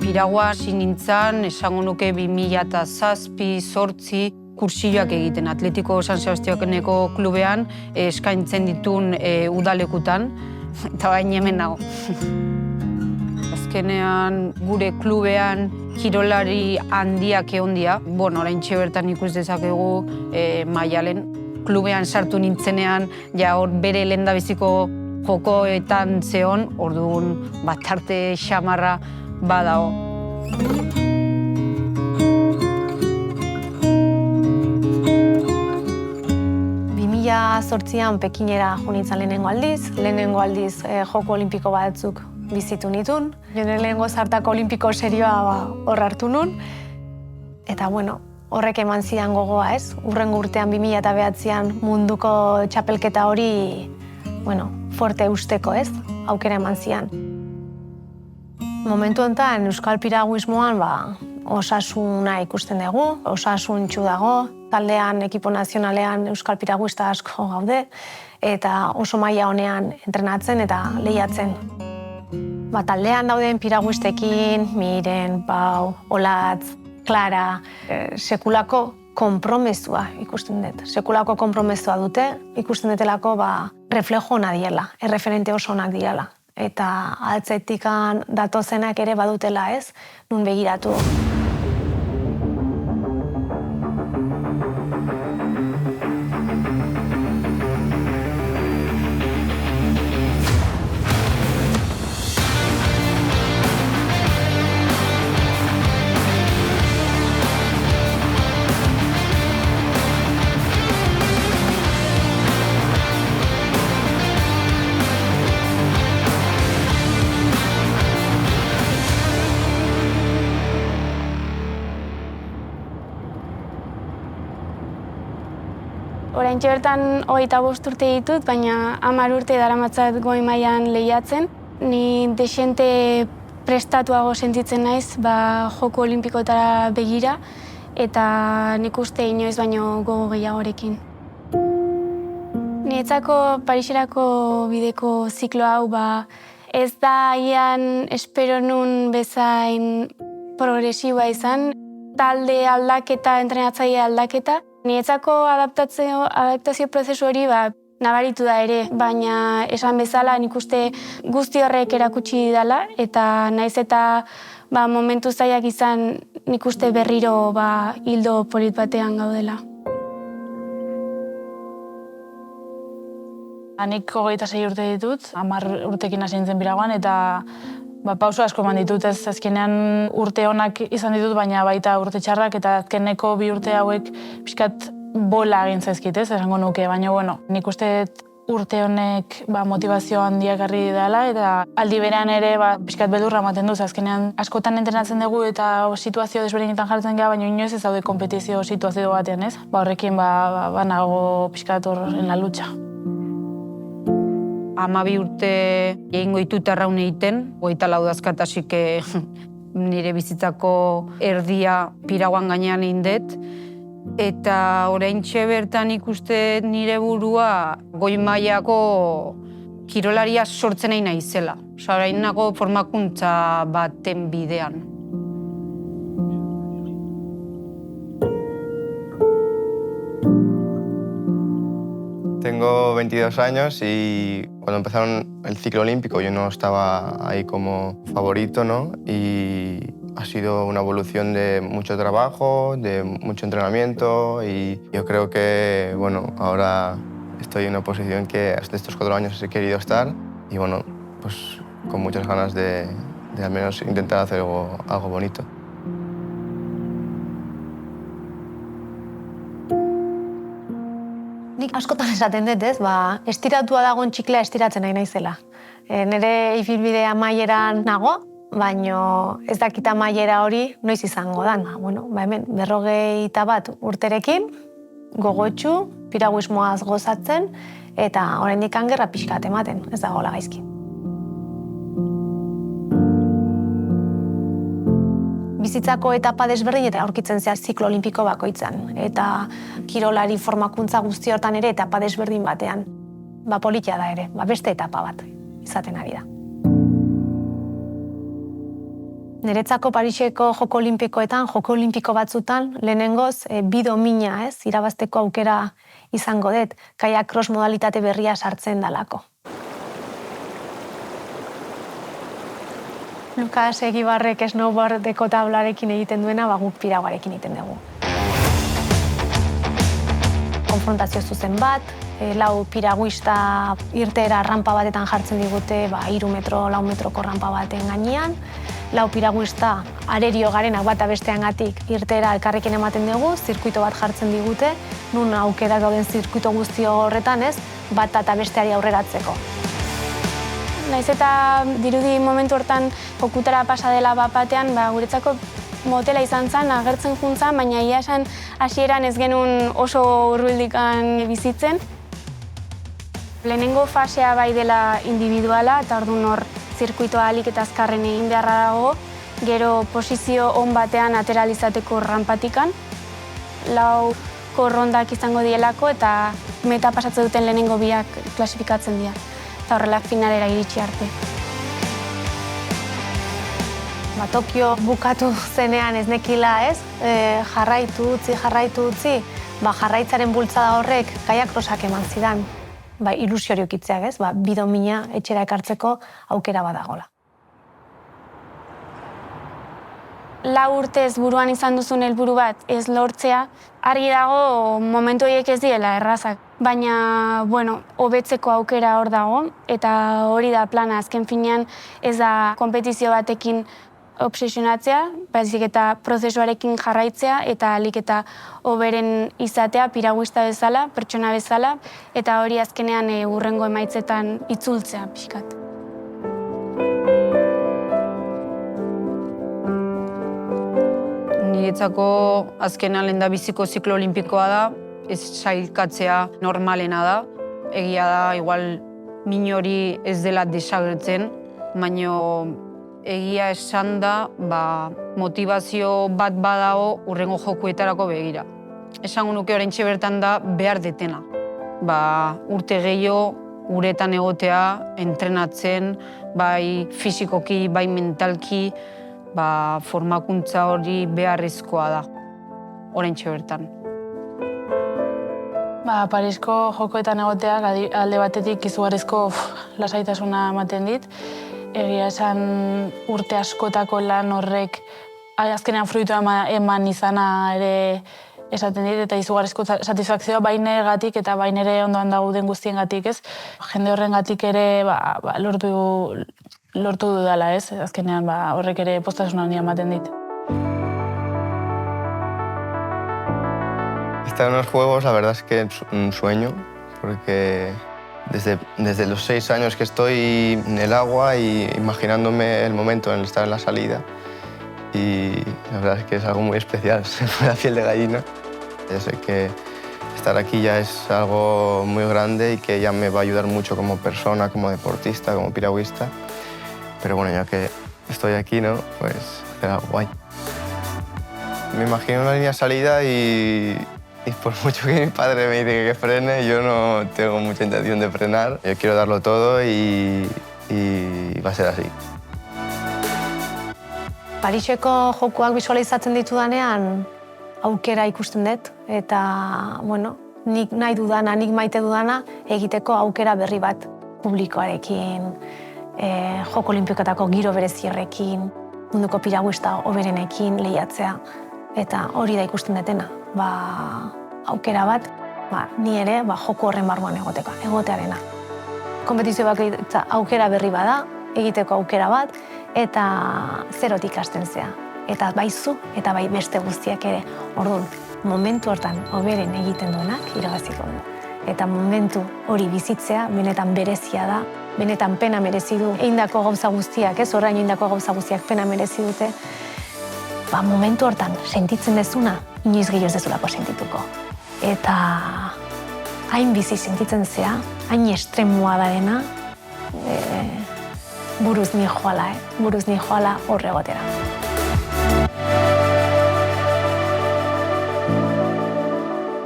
Piragua hasi nintzen, esango nuke 2007-2008 kursioak egiten. Atletiko San Sebastianeko klubean eskaintzen ditun udalekutan, eta bain hemen nago. Azkenean gure klubean kirolari handiak egondia. Oraintxe bertan ikus dezakegu Maialen. Klubean sartu nintzenean, ja hor bere lehendabiziko jokoetan zeon, orduan batarte xamarra badao. 2008an Pekinera jo nintzen lehenengo aldiz joko olimpiko batzuk bizitu nitun. Nire lehenengo zartako olimpiko serioa hor hartu nun. Eta horrek eman zidan gogoa, ez? Hurrengo urtean 2009an munduko txapelketa hori, fuerte usteko, ez? Aukera eman zidan. Momentu honetan euskal piraguismoan osasuna ikusten dugu, osasuntsu dago, taldean, ekipo nazionalean euskal piraguista asko gaude, eta oso maila honean entrenatzen eta lehiatzen. Taldean dauden piraguistekin, Miren, Pau, Olatz, Klara, sekulako konpromesua ikusten dut. Sekulako konpromesua dute, ikusten dutelako reflejo ona diela, erreferente oso onak diela. Eta atzetikan datozenak ere badutela, ez? Nun begiratu. Oraintxe bertan 25 urte ditut, baina 10 urte daramatzat goi mailan lehiatzen. Ni desente prestatuago sentitzen naiz joko olimpikotara begira, eta nik uste inoiz baino gogo gehiagorekin. Niretzako Pariserako bideko ziklo hau ez da ian espero nun bezain progresiboa izan, talde aldaketa, entrenatzaile aldaketa. Niretzako adaptazio prozesu hori nabaritu da ere, baina esan bezala nik uste guzti horrek erakutsi dela, eta naiz eta momentu zailak izan nik uste berriro hildo polit batean gaudela. Nik 26 urte ditut, 10 urtekin hasi nintzen piraguan, eta pauso asko eman ditut, ez azkenean urte onak izan ditut, baina baita urte txarrak, eta azkeneko 2 urte hauek pixkat bola egin zaizkit, ez, esango nuke, baina nik uste urte honek motivazio handiak garri dela, eta aldi berean ere pixkat beldurra ematen duz, azkenean askotan entrenatzen dugu eta situazio desberdinetan jartzen gara, baina inoiz ez daude kompetizio situazio batean, ez? Horrekin nago pixkat hor en la lucha. 12 urte egingo ditut arraun egiten, 24 dazkatasik nire bizitzako erdia Piraguan gainean indet, eta oraintxe bertan ikuste nire burua goi mailako kirolaria sortzen nahi naizela. Orain nago formakuntza baten bidean. Tengo 22 años y cuando empezaron el ciclo olímpico yo no estaba ahí como favorito, ¿no? Y ha sido una evolución de mucho trabajo, de mucho entrenamiento y yo creo que, ahora estoy en una posición que hasta estos 4 años he querido estar y, pues con muchas ganas de al menos intentar hacer algo bonito. Nik askotan esaten dut, ez, estiratua dagoen txiklea estiratzen nahi naizela. Nire ibilbide amaieran nago, baino ez dakit amaiera hori noiz izango dan. Hemen 51 urterekin, gogotsu, piraguismoaz gozatzen, eta oraindik gerra pixkat ematen, ez dagoela gaizki. Bizitzako etapa desberdin eta aurkitzen zehar ziklo olimpiko bakoitzan. Eta kirolari formakuntza guzti hortan ere etapa desberdin batean. Politia da ere, beste etapa bat izaten ari da. Niretzako Pariseko Joko Olimpikoetan, Joko Olimpiko batzutan, lehenengoz, bi domina, irabazteko aukera izango dut, kayak cross modalitate berria sartzen dalako. Lukas Egibarrek snowboardeko tablarekin egiten duena, guk piraguarekin egiten dugu. Konfrontazio zuzen bat, 4 piraguista irteera rampa batetan jartzen digute, 3 metro, 4 metroko rampa baten gainean. 4 piraguista arerio garenak bata besteangatik irteera elkarrekin ematen dugu, zirkuito bat jartzen digute, nun aukera gauden zirkuito guzti horretan bata eta besteari aurreratzeko. Naiz eta dirudi momentu hortan jokutara pasa dela batean, guretzako motela izan zen, agertzen juntzan, baina ia esan hasieran ez genuen oso hurbildikan bizitzen. Lehenengo fasea bai dela individuala, eta orduan hor zirkuitoa ahalik eta azkarren egin beharra dago, gero posizio on batean ateralizateko rampatikan, 4 korrondak izango dielako eta meta pasatzen duten lehenengo biak klasifikatzen dira, eta horrela finalera iritsi arte. Tokio bukatu zenean ez nekila jarraitu utzi, jarraitzaren bultzada horrek kayak crossak eman zidan. Ilusioriok itzeak, bi domina etxera ekartzeko aukera badagola. 4 urtez buruan izan duzun helburu bat ez lortzea, argi dago momentu horiek ez direla errazak. Baina, hobetzeko aukera hor dago, eta hori da plana azken finean ez da konpetizio batekin obsesionatzea, baizik eta prozesuarekin jarraitzea eta ahalik eta hoberen izatea piraguista bezala, pertsona bezala, eta hori azkenean hurrengo emaitzetan itzultzea pixkat. Niretzako azkenean lehendabiziko ziklo olimpikoa da, ez sailkatzea normalena da. Egia da, igual minori ez dela desagertzen, baina egia esan da, motivazio bat badago hurrengo jokuetarako begira. Esango nuke oraintxe bertan da behar detena. Urte gehiago uretan egotea, entrenatzen, bai fisikoki, bai mentalki, formakuntza hori beharrezkoa da, oraintxe bertan. Parisko jokoetan egoteak alde batetik izugarrizko lasaitasuna ematen dit. Egia esan urte askotako lan horrek azkenean fruitua eman izana ere esaten dit, eta izugarrizko satisfakzioa bainegatik eta bainere ondoan dauden guztiengatik, ez? Jende horrengatik ere lortu dudala, ez? Azkenean horrek ere poztasuna handia ematen dit. Estar en los Juegos, la verdad es que es un sueño, porque desde los 6 años que estoy en el agua y imaginándome el momento en estar en la salida, y la verdad es que es algo muy especial, se me pone la piel de gallina. Yo sé que estar aquí ya es algo muy grande y que ya me va a ayudar mucho como persona, como deportista, como piragüista. Pero bueno, ya que estoy aquí, ¿no? Pues hacer algo guay. Me imagino una línea de salida y por mucho que mi padre me dice que frene, yo no tengo mucha intención de frenar. Yo quiero darlo todo y va a ser así. Pariseko jokuak bisualizatzen ditudanean aukera ikusten dut, eta, nik nahi dudana, nik maite dudana egiteko aukera berri bat publikoarekin, Joko Olimpikoetako giro berezierrekin, munduko piraguista hoberenekin lehiatzea, eta hori da ikusten dutena. Aukera bat, ni ere joko horren barruan egotearena. Konpetizio bakoitza aukera berri bada, egiteko aukera bat, eta zerotik hasten zea. Eta bai zu, eta bai beste guztiak ere. Orduan, momentu hortan hoberen egiten duenak irabaziko du. Eta momentu hori bizitzea, benetan berezia da, benetan pena merezi du. Egindako gauza guztiak, orain egindako gauza guztiak pena merezi dute. Momentu hortan sentitzen dezuna, inoiz gehiago ez dezulako sentituko. Eta hain bizi sentitzen zea, hain estremua da dena, buruz ni joala horre egotera.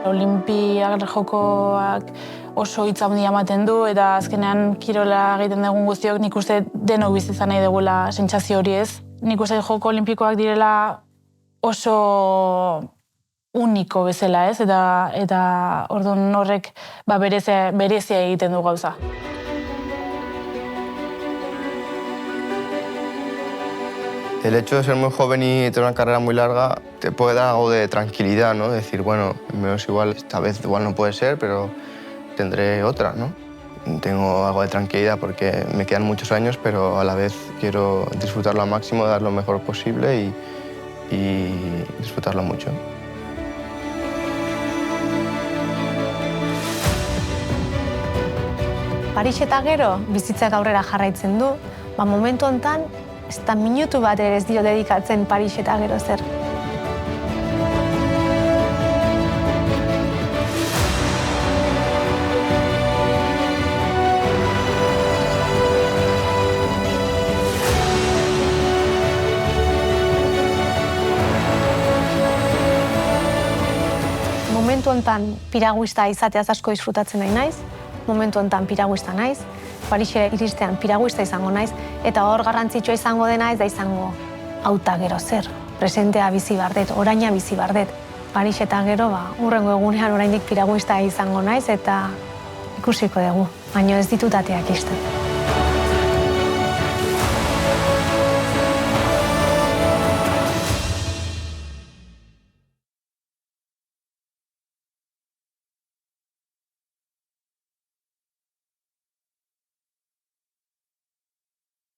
Olimpiar jokoak oso hitz handia ematen du, eta azkenean kirola egiten dugun guztiok nik uste denok bizi izan nahi dugula sentsazio hori, ez? nik uste joko olimpikoak direla oso uniko bezala, ez? Eta orduan horrek berezia egiten du gauza. El hecho de ser muy joven y tener una carrera muy larga te puede dar algo de tranquilidad, ¿no? Decir, bueno, menos igual, esta vez igual no puede ser, pero tendré otra, ¿no? Tengo algo de tranquilidad porque me quedan muchos años, pero a la vez quiero disfrutarlo al máximo, dar lo mejor posible y disfrutarlo mucho. Paris eta gero bizitzak aurrera jarraitzen du, momentu honetan ez da minutu bat ere ez dio dedikatzen Paris eta gero zer. Momentu honetan piraguista izateaz asko disfrutatzen nahi naiz, momentu honetan piraguista naiz, Parisera iristean piraguista izango naiz, eta hor garrantzitsua izango dena ez da izango hauta gero zer. Presentea bizi bardet, oraina bizi bardet. Paris eta gero, hurrengo egunean oraindik piraguista izango naiz, eta ikusiko dugu, baina ez ditut ateak ixten.